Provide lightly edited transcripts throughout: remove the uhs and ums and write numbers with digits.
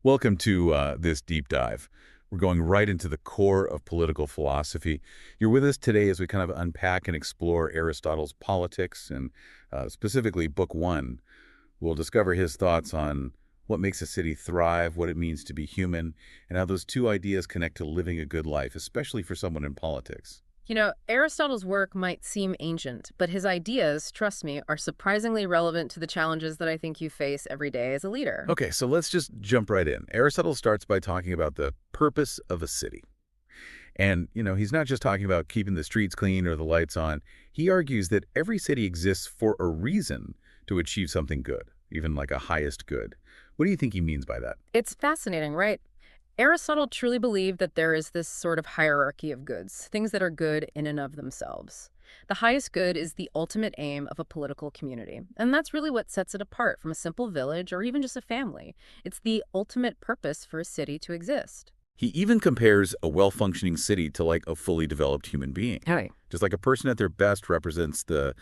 Welcome to this deep dive. We're going right into the core of political philosophy. You're with us today as we kind of unpack and explore Aristotle's Politics, and specifically Book One. We'll discover his thoughts on what makes a city thrive, what it means to be human, and how those two ideas connect to living a good life, especially for someone in politics. Aristotle's work might seem ancient, but his ideas, trust me, are surprisingly relevant to the challenges that I think you face every day as a leader. Okay, so let's just jump right in. Aristotle starts by talking about the purpose of a city. And, he's not just talking about keeping the streets clean or the lights on. He argues that every city exists for a reason to achieve something good, even like a highest good. What do you think he means by that? It's fascinating, right? Aristotle truly believed that there is this sort of hierarchy of goods, things that are good in and of themselves. The highest good is the ultimate aim of a political community, and that's really what sets it apart from a simple village or even just a family. It's the ultimate purpose for a city to exist. He even compares a well-functioning city to like a fully developed human being. Right. Just like a person at their best represents the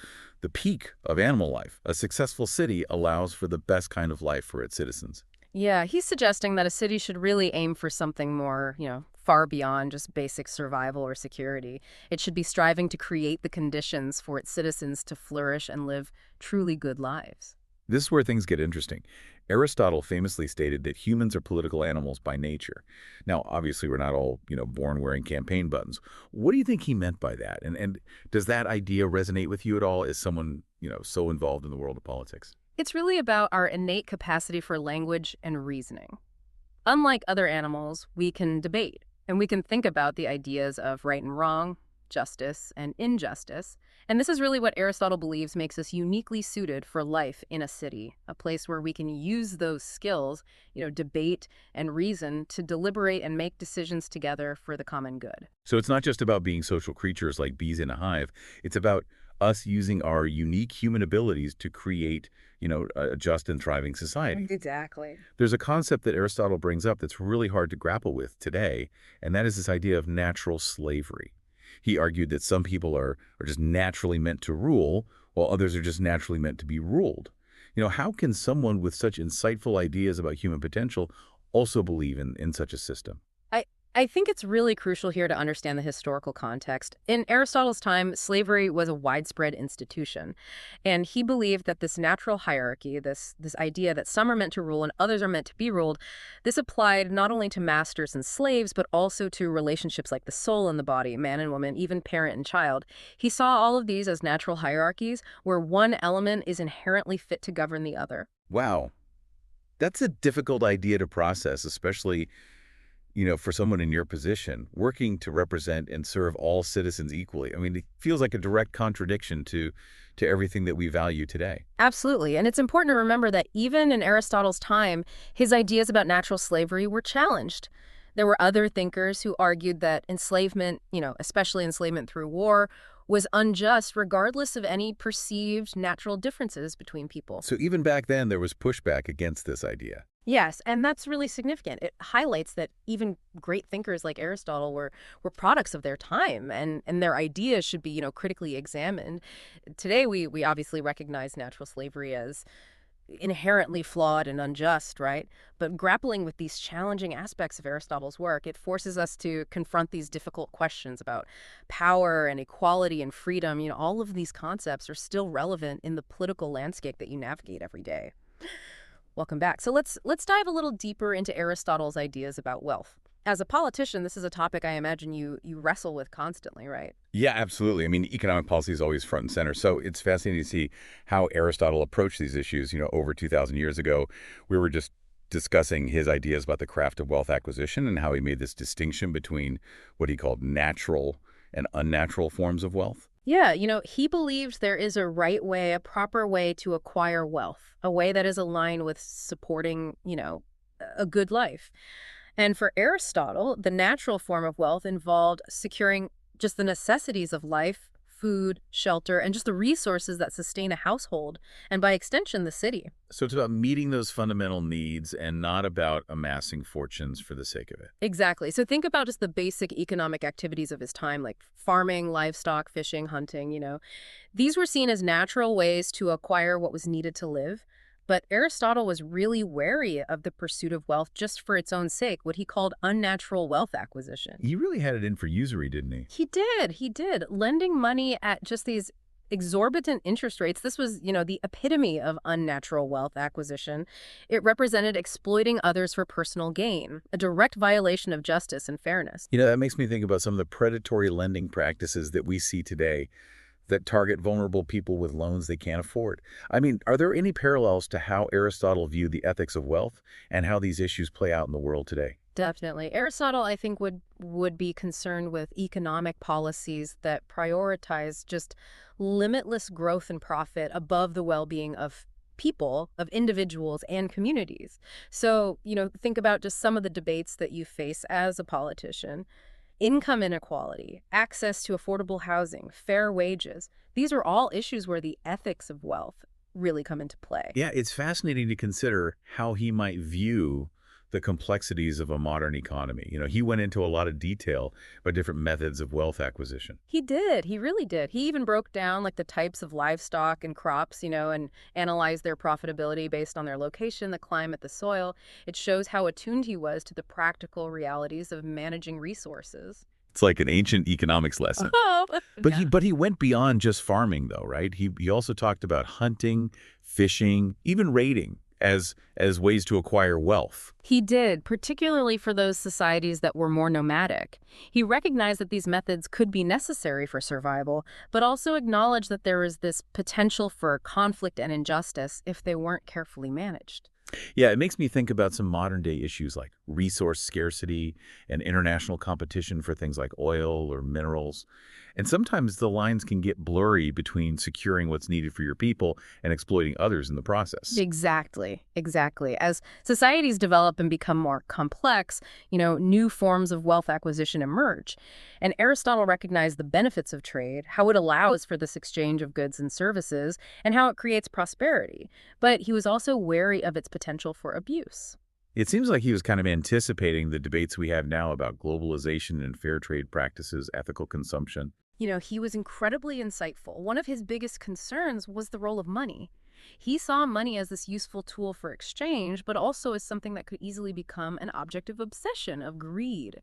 peak of animal life, a successful city allows for the best kind of life for its citizens. Yeah, he's suggesting that a city should really aim for something more, far beyond just basic survival or security. It should be striving to create the conditions for its citizens to flourish and live truly good lives. This is where things get interesting. Aristotle famously stated that humans are political animals by nature. Now, obviously, we're not all, born wearing campaign buttons. What do you think he meant by that? And does that idea resonate with you at all as someone, so involved in the world of politics? It's really about our innate capacity for language and reasoning. Unlike other animals, we can debate, and we can think about the ideas of right and wrong, justice and injustice. And this is really what Aristotle believes makes us uniquely suited for life in a city, a place where we can use those skills, debate and reason to deliberate and make decisions together for the common good. So it's not just about being social creatures like bees in a hive. It's about us using our unique human abilities to create, a just and thriving society. Exactly. There's a concept that Aristotle brings up that's really hard to grapple with today, and that is this idea of natural slavery. He argued that some people are just naturally meant to rule, while others are just naturally meant to be ruled. How can someone with such insightful ideas about human potential also believe in such a system? I think it's really crucial here to understand the historical context. In Aristotle's time, slavery was a widespread institution, and he believed that this natural hierarchy, this idea that some are meant to rule and others are meant to be ruled, this applied not only to masters and slaves, but also to relationships like the soul and the body, man and woman, even parent and child. He saw all of these as natural hierarchies where one element is inherently fit to govern the other. Wow, that's a difficult idea to process, especially for someone in your position, working to represent and serve all citizens equally. I mean, it feels like a direct contradiction to everything that we value today. Absolutely. And it's important to remember that even in Aristotle's time, his ideas about natural slavery were challenged. There were other thinkers who argued that enslavement, especially enslavement through war, was unjust regardless of any perceived natural differences between people. So even back then, there was pushback against this idea. Yes, and that's really significant. It highlights that even great thinkers like Aristotle were products of their time, and their ideas should be, critically examined. Today, we obviously recognize natural slavery as inherently flawed and unjust, right? But grappling with these challenging aspects of Aristotle's work, it forces us to confront these difficult questions about power and equality and freedom. All of these concepts are still relevant in the political landscape that you navigate every day. Welcome back. So let's dive a little deeper into Aristotle's ideas about wealth. As a politician, this is a topic I imagine you wrestle with constantly, right? Yeah, absolutely. I mean, economic policy is always front and center. So it's fascinating to see how Aristotle approached these issues, over 2,000 years ago. We were just discussing his ideas about the craft of wealth acquisition and how he made this distinction between what he called natural and unnatural forms of wealth. Yeah, he believed there is a right way, a proper way to acquire wealth, a way that is aligned with supporting, a good life. And for Aristotle, the natural form of wealth involved securing just the necessities of life, food, shelter, and just the resources that sustain a household, and by extension, the city. So it's about meeting those fundamental needs and not about amassing fortunes for the sake of it. Exactly. So think about just the basic economic activities of his time, like farming, livestock, fishing, hunting. These were seen as natural ways to acquire what was needed to live. But Aristotle was really wary of the pursuit of wealth just for its own sake, what he called unnatural wealth acquisition. He really had it in for usury, didn't he? He did. Lending money at just these exorbitant interest rates. This was, the epitome of unnatural wealth acquisition. It represented exploiting others for personal gain, a direct violation of justice and fairness. That makes me think about some of the predatory lending practices that we see today that target vulnerable people with loans they can't afford. I mean, are there any parallels to how Aristotle viewed the ethics of wealth and how these issues play out in the world today? Definitely. Aristotle, I think, would be concerned with economic policies that prioritize just limitless growth and profit above the well-being of people, of individuals and communities. So, think about just some of the debates that you face as a politician. Income inequality, access to affordable housing, fair wages. These are all issues where the ethics of wealth really come into play. Yeah, it's fascinating to consider how he might view the complexities of a modern economy. He went into a lot of detail about different methods of wealth acquisition. He did. He really did. He even broke down like the types of livestock and crops, and analyzed their profitability based on their location, the climate, the soil. It shows how attuned he was to the practical realities of managing resources. It's like an ancient economics lesson. Oh, But yeah. he went beyond just farming though, right? He also talked about hunting, fishing, even raiding as ways to acquire wealth. He did, particularly for those societies that were more nomadic. He recognized that these methods could be necessary for survival, but also acknowledged that there was this potential for conflict and injustice if they weren't carefully managed. Yeah, it makes me think about some modern day issues like resource scarcity and international competition for things like oil or minerals. And sometimes the lines can get blurry between securing what's needed for your people and exploiting others in the process. Exactly. As societies develop and become more complex, new forms of wealth acquisition emerge. And Aristotle recognized the benefits of trade, how it allows for this exchange of goods and services, and how it creates prosperity. But he was also wary of its potential for abuse. It seems like he was kind of anticipating the debates we have now about globalization and fair trade practices, ethical consumption. He was incredibly insightful. One of his biggest concerns was the role of money. He saw money as this useful tool for exchange, but also as something that could easily become an object of obsession, of greed.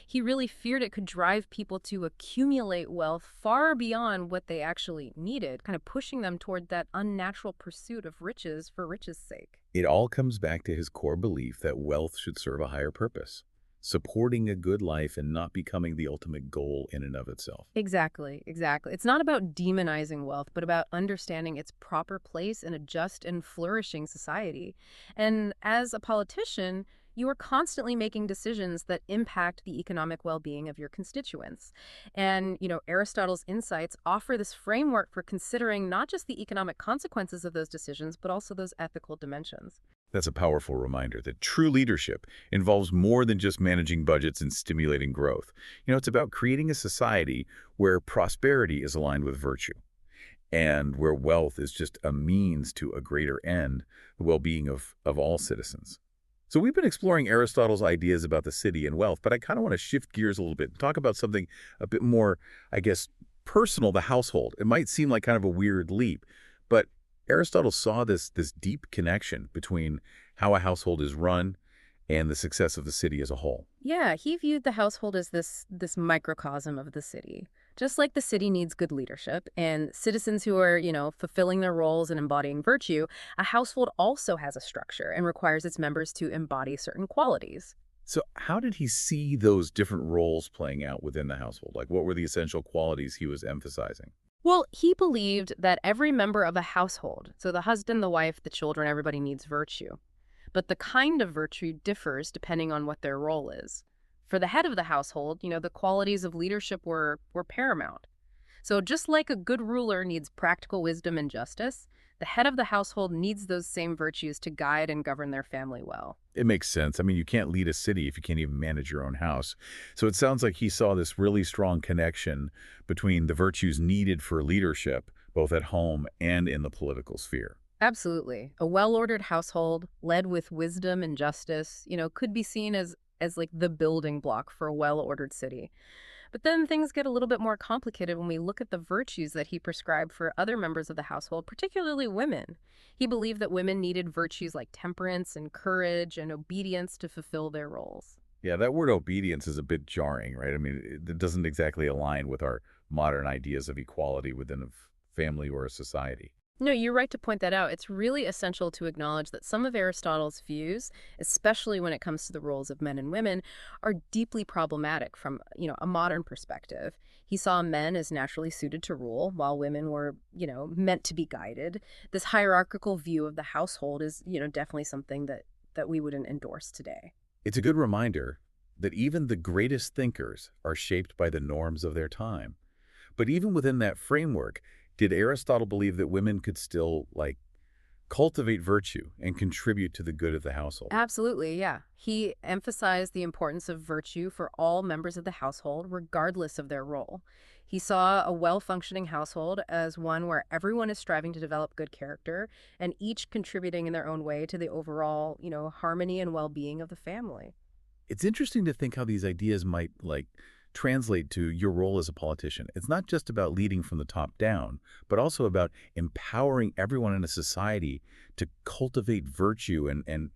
He really feared it could drive people to accumulate wealth far beyond what they actually needed, kind of pushing them toward that unnatural pursuit of riches for riches' sake. It all comes back to his core belief that wealth should serve a higher purpose, supporting a good life and not becoming the ultimate goal in and of itself. Exactly. It's not about demonizing wealth, but about understanding its proper place in a just and flourishing society. And as a politician, you are constantly making decisions that impact the economic well-being of your constituents. And, Aristotle's insights offer this framework for considering not just the economic consequences of those decisions, but also those ethical dimensions. That's a powerful reminder that true leadership involves more than just managing budgets and stimulating growth. It's about creating a society where prosperity is aligned with virtue and where wealth is just a means to a greater end, the well-being of all citizens. So we've been exploring Aristotle's ideas about the city and wealth, but I kind of want to shift gears a little bit and talk about something a bit more, I guess, personal, the household. It might seem like kind of a weird leap, but Aristotle saw this deep connection between how a household is run and the success of the city as a whole. Yeah, he viewed the household as this microcosm of the city. Just like the city needs good leadership and citizens who are, fulfilling their roles and embodying virtue, a household also has a structure and requires its members to embody certain qualities. So how did he see those different roles playing out within the household? Like what were the essential qualities he was emphasizing? Well, he believed that every member of a household, so the husband, the wife, the children, everybody needs virtue. But the kind of virtue differs depending on what their role is. For the head of the household, the qualities of leadership were paramount. So just like a good ruler needs practical wisdom and justice, the head of the household needs those same virtues to guide and govern their family well. It makes sense. I mean, you can't lead a city if you can't even manage your own house. So it sounds like he saw this really strong connection between the virtues needed for leadership, both at home and in the political sphere. Absolutely. A well-ordered household led with wisdom and justice, could be seen as like the building block for a well-ordered city. But then things get a little bit more complicated when we look at the virtues that he prescribed for other members of the household, particularly women. He believed that women needed virtues like temperance and courage and obedience to fulfill their roles. Yeah, that word obedience is a bit jarring, right? I mean, it doesn't exactly align with our modern ideas of equality within a family or a society. No, you're right to point that out. It's really essential to acknowledge that some of Aristotle's views, especially when it comes to the roles of men and women, are deeply problematic from, a modern perspective. He saw men as naturally suited to rule, while women were, meant to be guided. This hierarchical view of the household is, definitely something that we wouldn't endorse today. It's a good reminder that even the greatest thinkers are shaped by the norms of their time. But even within that framework, did Aristotle believe that women could still, cultivate virtue and contribute to the good of the household? Absolutely, yeah. He emphasized the importance of virtue for all members of the household, regardless of their role. He saw a well-functioning household as one where everyone is striving to develop good character and each contributing in their own way to the overall, harmony and well-being of the family. It's interesting to think how these ideas might, translate to your role as a politician. It's not just about leading from the top down, but also about empowering everyone in a society to cultivate virtue and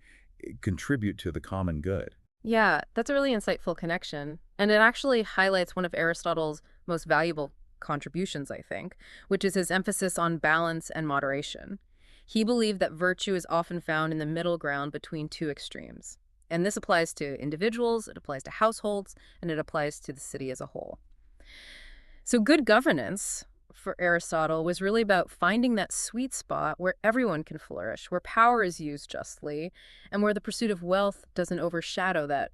contribute to the common good. Yeah, that's a really insightful connection. And it actually highlights one of Aristotle's most valuable contributions, I think, which is his emphasis on balance and moderation. He believed that virtue is often found in the middle ground between two extremes. And this applies to individuals, it applies to households, and it applies to the city as a whole. So, good governance for Aristotle was really about finding that sweet spot where everyone can flourish, where power is used justly, and where the pursuit of wealth doesn't overshadow that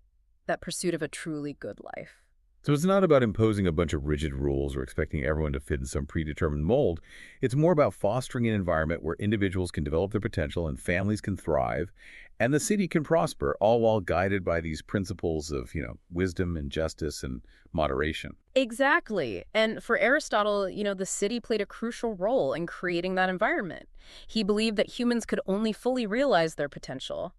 pursuit of a truly good life. So it's not about imposing a bunch of rigid rules or expecting everyone to fit in some predetermined mold. It's more about fostering an environment where individuals can develop their potential and families can thrive and the city can prosper, all while guided by these principles of, wisdom and justice and moderation. Exactly. And for Aristotle, the city played a crucial role in creating that environment. He believed that humans could only fully realize their potential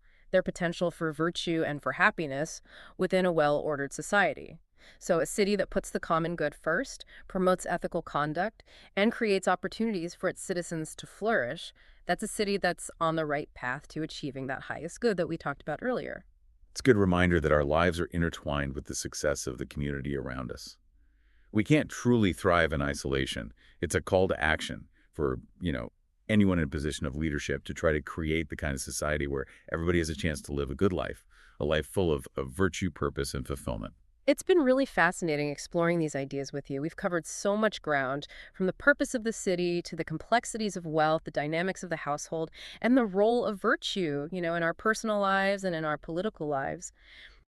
for virtue and for happiness within a well-ordered society. So a city that puts the common good first, promotes ethical conduct, and creates opportunities for its citizens to flourish, that's a city that's on the right path to achieving that highest good that we talked about earlier. It's a good reminder that our lives are intertwined with the success of the community around us. We can't truly thrive in isolation. It's a call to action for, anyone in a position of leadership to try to create the kind of society where everybody has a chance to live a life full of virtue, purpose, and fulfillment. It's been really fascinating exploring these ideas with you. We've covered so much ground, from the purpose of the city to the complexities of wealth, the dynamics of the household, and the role of virtue, in our personal lives and in our political lives.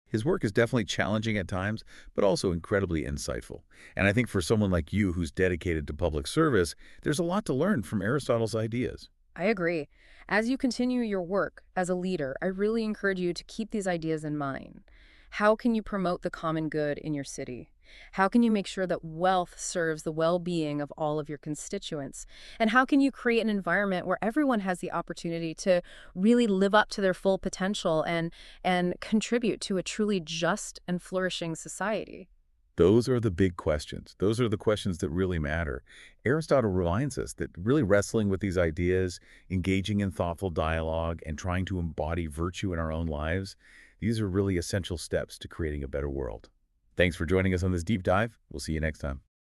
His work is definitely challenging at times, but also incredibly insightful. And I think for someone like you who's dedicated to public service, there's a lot to learn from Aristotle's ideas. I agree. As you continue your work as a leader, I really encourage you to keep these ideas in mind. How can you promote the common good in your city? How can you make sure that wealth serves the well-being of all of your constituents? And how can you create an environment where everyone has the opportunity to really live up to their full potential and contribute to a truly just and flourishing society? Those are the big questions. Those are the questions that really matter. Aristotle reminds us that really wrestling with these ideas, engaging in thoughtful dialogue, and trying to embody virtue in our own lives, these are really essential steps to creating a better world. Thanks for joining us on this deep dive. We'll see you next time.